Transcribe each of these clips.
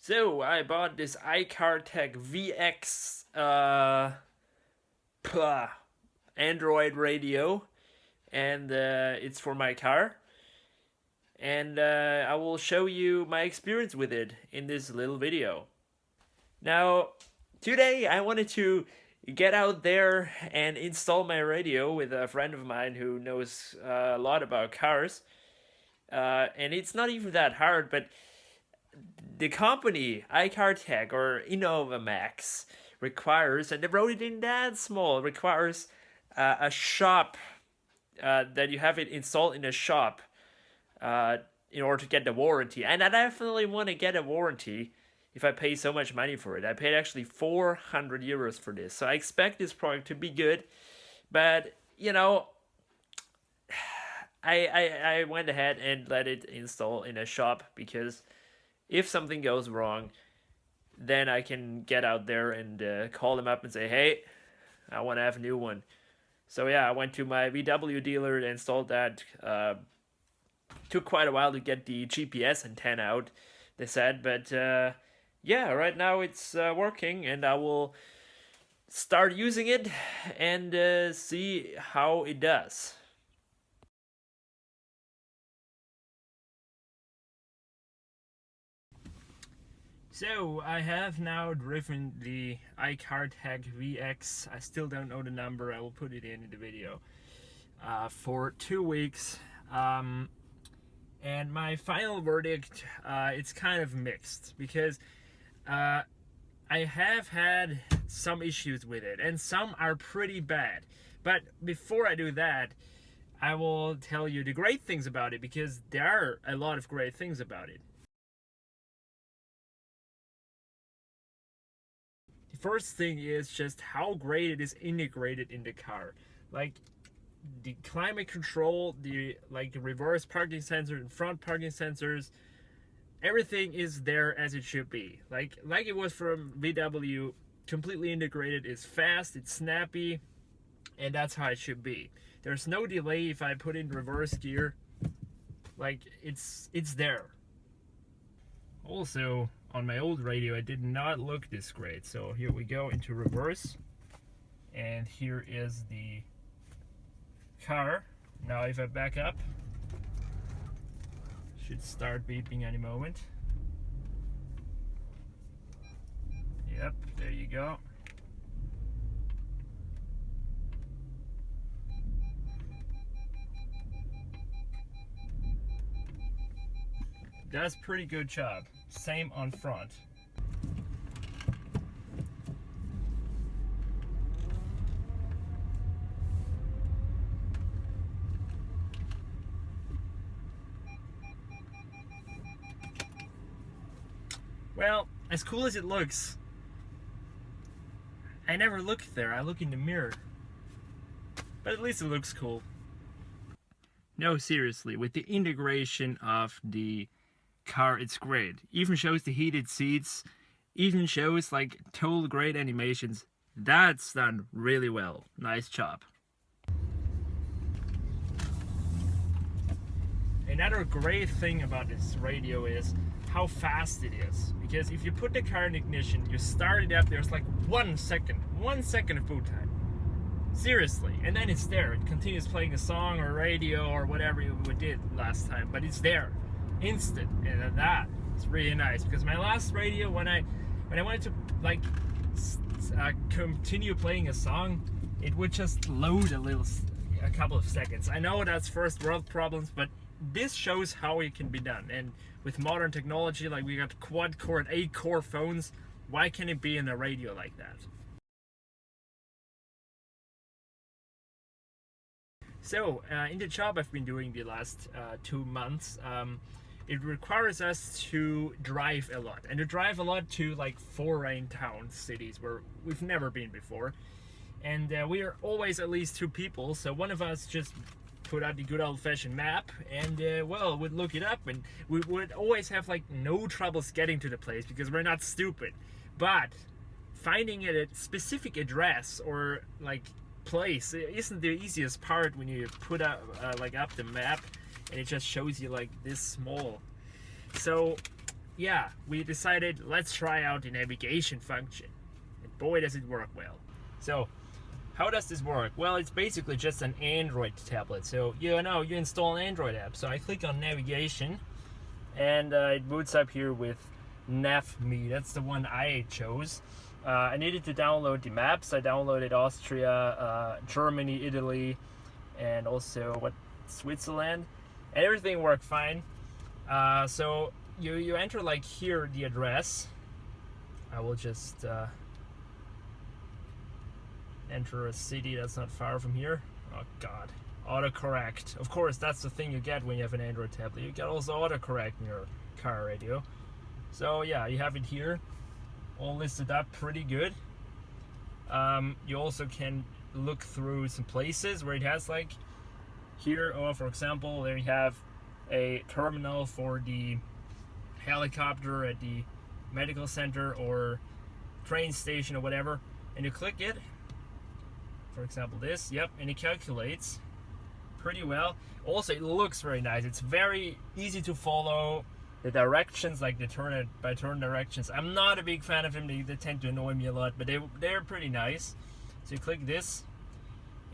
So I bought this iCartech VX Android radio, and it's for my car. And I will show you my experience with it in this little video. Now, today I wanted to get out there and install my radio with a friend of mine who knows a lot about cars. And it's not even that hard, but the company iCartech or Innovamax requires, and they wrote it in that small, requires a shop that you have it installed in a shop in order to get the warranty. And I definitely want to get a warranty if I pay so much money for it. I paid actually 400 euros for this, so I expect this product to be good. But you know, I went ahead and let it install in a shop because if something goes wrong, then I can get out there and call them up and say, hey, I want to have a new one. So yeah, I went to my VW dealer and installed that. Took quite a while to get the GPS antenna out, they said, but yeah, right now it's working, and I will start using it and see how it does. So I have now driven the iCartech VX. I still don't know the number. I will put it in the video for 2 weeks. And my final verdict, it's kind of mixed because I have had some issues with it, and some are pretty bad. But before I do that, I will tell you the great things about it, because there are a lot of great things about it. The first thing is just how great it is integrated in the car. Like the climate control, the reverse parking sensor and front parking sensors, everything is there as it should be. Like it was from VW, completely integrated. It's fast, it's snappy, and that's how it should be. There's no delay if I put in reverse gear. Like it's there. Also, on my old radio, it did not look this great. So here we go into reverse, and here is the car. Now if I back up, should start beeping any moment. Yep, there you go. Does pretty good job. Same on front. Well, as cool as it looks, I never look there. I look in the mirror. But at least it looks cool. No, seriously, with the integration of the car, it's great. Even shows the heated seats, even shows like total great animations. That's done really well. Nice job. Another great thing about this radio is how fast it is. Because if you put the car in ignition, you start it up, there's like 1 second of boot time. Seriously. And then it's there. It continues playing a song or radio or whatever we did last time, but it's there. Instant. And that is really nice, because my last radio, when I wanted to like continue playing a song, it would just load a couple of seconds. I know that's first world problems, but this shows how it can be done. And with modern technology, like we got quad core and 8-core phones, why can't it be in a radio like that? So in the job I've been doing the last 2 months, it requires us to drive a lot, and to drive a lot to like foreign towns, cities where we've never been before. And we are always at least 2 people, so one of us just put out the good old-fashioned map and well, would look it up, and we would always have like no troubles getting to the place because we're not stupid. But finding a specific address or like place isn't the easiest part when you put up up the map and it just shows you like this small. So yeah, we decided let's try out the navigation function. And boy, does it work well. So, how does this work? Well, it's basically just an Android tablet. So, you install an Android app. So I click on navigation, and it boots up here with NavMe. That's the one I chose. I needed to download the maps. I downloaded Austria, Germany, Italy, and also Switzerland. And everything worked fine. So you enter like here the address. I will just enter a city that's not far from here. Oh god, autocorrect. Of course, that's the thing you get when you have an Android tablet. You get also autocorrect in your car radio. So yeah, you have it here, all listed up pretty good. You also can look through some places where it has like here, for example, there you have a terminal for the helicopter at the medical center or train station or whatever, and you click it, for example this, yep, and it calculates pretty well. Also, it looks very nice. It's very easy to follow. The directions, like the turn by turn directions, I'm not a big fan of them. They tend to annoy me a lot, but they're pretty nice. So you click this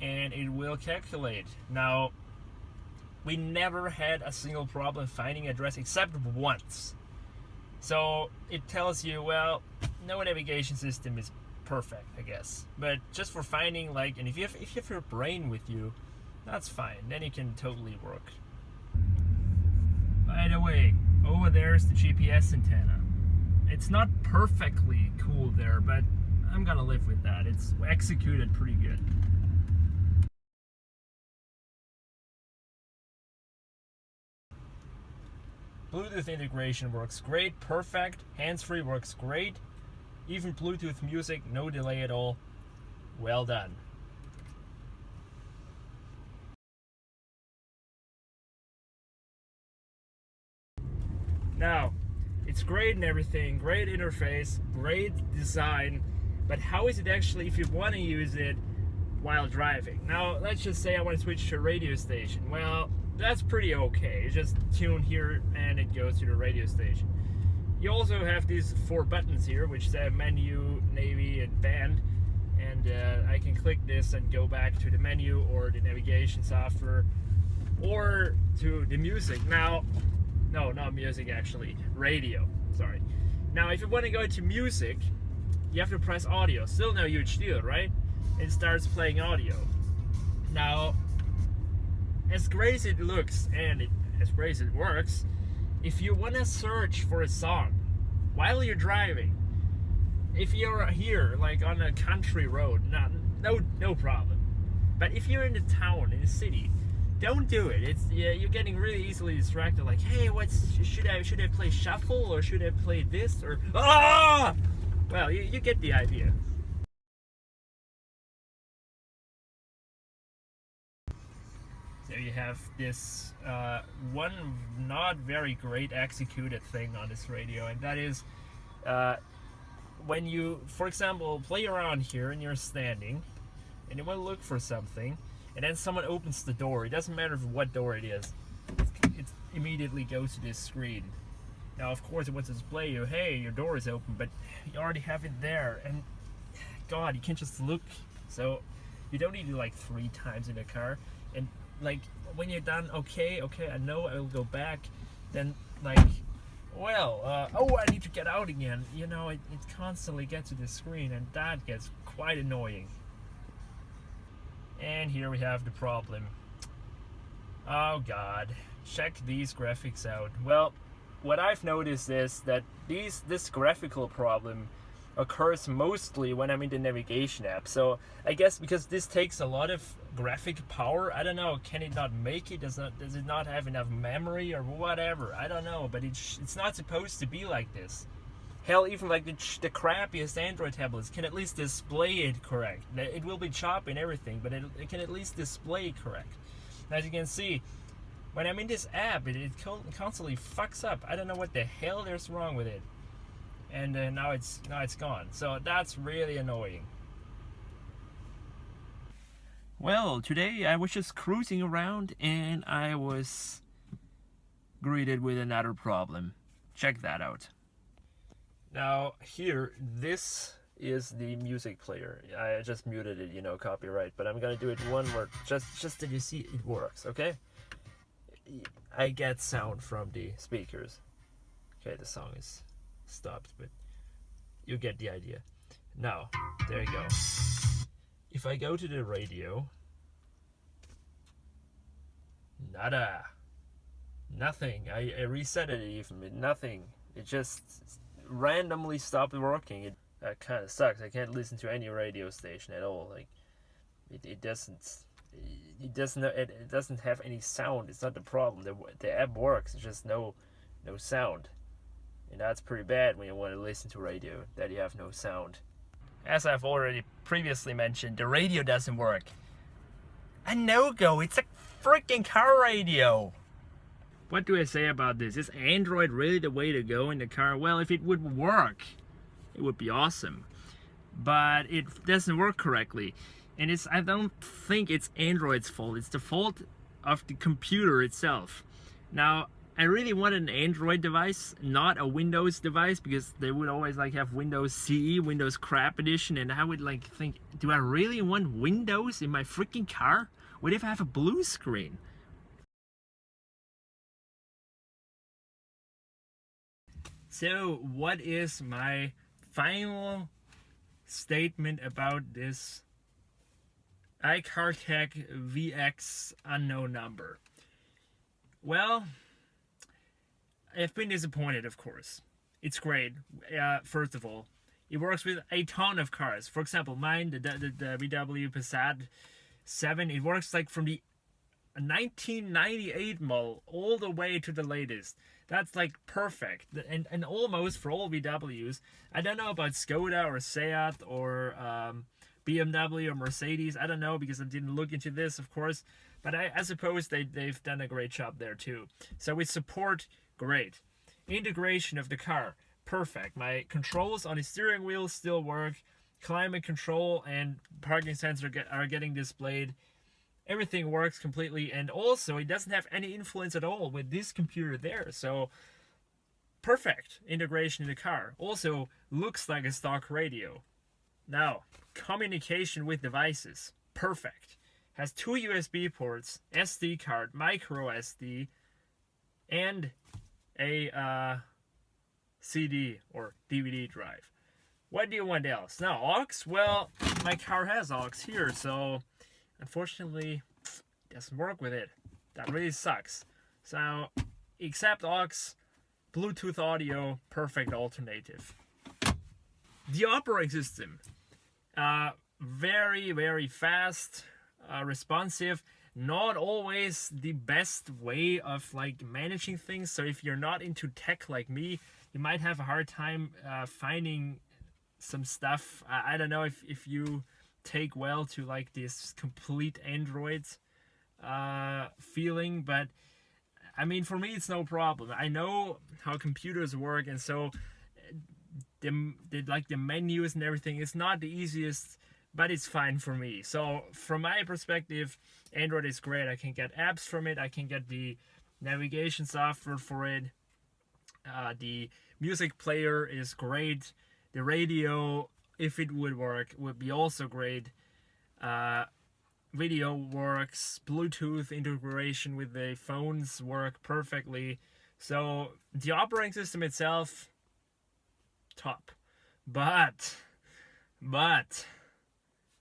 and it will calculate. Now, we never had a single problem finding address except once. So it tells you, well, no navigation system is perfect, I guess, but just for finding, like, and if you have your brain with you, that's fine. Then it can totally work. By the way, over there's the GPS antenna. It's not perfectly cool there, but I'm gonna live with that. It's executed pretty good. Bluetooth integration works great, perfect. Hands-free works great. Even Bluetooth music, no delay at all. Well done. Now, it's great and everything, great interface, great design, but how is it actually if you want to use it while driving? Now, let's just say I want to switch to a radio station. Well, that's pretty okay. You just tune here and it goes to the radio station. You also have these 4 buttons here, which say menu, navy, and band. And I can click this and go back to the menu or the navigation software or to the music. Now, no, not music actually, radio, sorry. Now, if you want to go to music, you have to press audio. Still no huge deal, right? It starts playing audio. Now, as great as it looks and as great as it works, if you want to search for a song while you're driving, if you're here, like on a country road, no problem. But if you're in the town, in the city, don't do it. You're getting really easily distracted. Like, hey, should I play shuffle or should I play this or Well, you get the idea. So you have this one not very great executed thing on this radio, and that is when you, for example, play around here and you're standing and you want to look for something, and then someone opens the door. It doesn't matter what door it is. It immediately goes to this screen. Now, of course, it wants to display you, hey, your door is open, but you already have it there, and God, you can't just look. So you don't need to like 3 times in the car. And like when you're done, okay, I know I will go back. Then like, well, I need to get out again. You know, it constantly gets to the screen, and that gets quite annoying. And here we have the problem. Oh God, check these graphics out. Well, what I've noticed is that this graphical problem occurs mostly when I'm in the navigation app. So I guess because this takes a lot of graphic power, I don't know, can it not make it? Does it not have enough memory or whatever? I don't know, but it's not supposed to be like this. Hell, even like the crappiest Android tablets can at least display it correct. It will be choppy and everything, but it can at least display it correct. As you can see, when I'm in this app, it constantly fucks up. I don't know what the hell there's wrong with it. And now it's gone. So that's really annoying. Well, today I was just cruising around and I was greeted with another problem. Check that out. Now here, this is the music player. I just muted it, you know, copyright, but I'm gonna do it one more, just that you see it works, okay? I get sound from the speakers. Okay, the song is stopped, but you get the idea. Now, there you go. If I go to the radio, nada. Nothing. I reset it even, nothing. It just randomly stopped working. That kind of sucks. I can't listen to any radio station at all. Like, it doesn't have any sound. It's not the problem. The app works. It's just no sound, and that's pretty bad when you want to listen to radio that you have no sound. As I've already previously mentioned, the radio doesn't work. A no-go. It's a freaking car radio. What do I say about this? Is Android really the way to go in the car? Well, if it would work, it would be awesome. But it doesn't work correctly. And I don't think it's Android's fault. It's the fault of the computer itself. Now, I really want an Android device, not a Windows device, because they would always like have Windows CE, Windows Crap Edition, and I would like think, do I really want Windows in my freaking car? What if I have a blue screen? So, what is my final statement about this iCartech VX unknown number? Well, I've been disappointed, of course. It's great. First of all, it works with a ton of cars. For example, mine, the VW Passat 7, it works like from the 1998 model all the way to the latest. That's like perfect, and almost for all VWs. I don't know about Skoda or Seat or BMW or Mercedes. I don't know because I didn't look into this, of course. But I suppose they've done a great job there too. So with support, great. Integration of the car, perfect. My controls on the steering wheel still work. Climate control and parking sensor are getting displayed. Everything works completely, and also it doesn't have any influence at all with this computer there. So perfect integration in the car. Also looks like a stock radio. Now, communication with devices, perfect. Has 2 USB ports, SD card, micro SD, and a CD or DVD drive. What do you want else? Now, aux? Well, my car has aux here, so unfortunately it doesn't work with it. That really sucks. So, except aux, Bluetooth audio, perfect alternative. The operating system, very, very fast, responsive. Not always the best way of like managing things. So if you're not into tech like me, you might have a hard time finding some stuff. I don't know if you take well to like this complete Android feeling, but I mean, for me it's no problem. I know how computers work, and so the menus and everything is not the easiest, but it's fine for me. So from my perspective, Android is great. I can get apps from it. I can get the navigation software for it. The music player is great. The radio, if it would work, would be also great. Video works. Bluetooth integration with the phones work perfectly. So the operating system itself, top. But,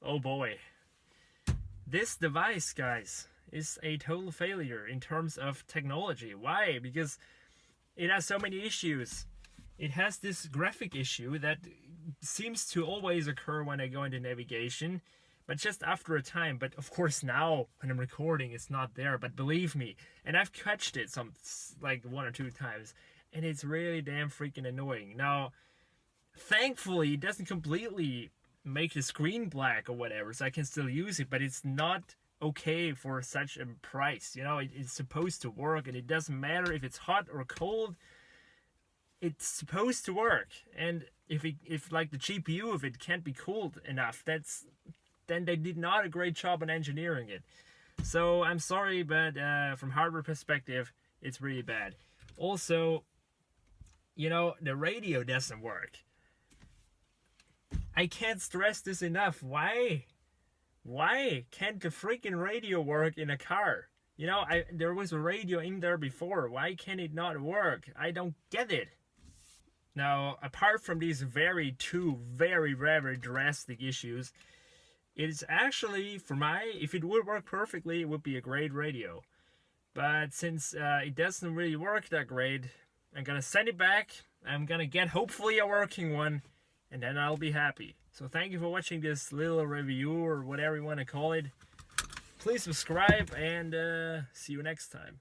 oh boy. This device, guys, is a total failure in terms of technology. Why? Because it has so many issues. It has this graphic issue that seems to always occur when I go into navigation, but just after a time. But of course now, when I'm recording, it's not there. But believe me, and I've catched it like 1 or 2 times, and it's really damn freaking annoying. Now, thankfully, it doesn't completely make the screen black or whatever, so I can still use it, but it's not okay for such a price. You know, it's supposed to work, and it doesn't matter if it's hot or cold. It's supposed to work, and if like the GPU, if it can't be cooled enough, then they did not a great job on engineering it. So I'm sorry, but from hardware perspective, it's really bad. Also, you know, the radio doesn't work. I can't stress this enough. Why? Why can't the freaking radio work in a car? You know, there was a radio in there before. Why can it not work? I don't get it. Now, apart from these two very, very drastic issues, it's actually, if it would work perfectly, it would be a great radio. But since it doesn't really work that great, I'm gonna send it back. I'm gonna get hopefully a working one, and then I'll be happy. So thank you for watching this little review, or whatever you want to call it. Please subscribe, and see you next time.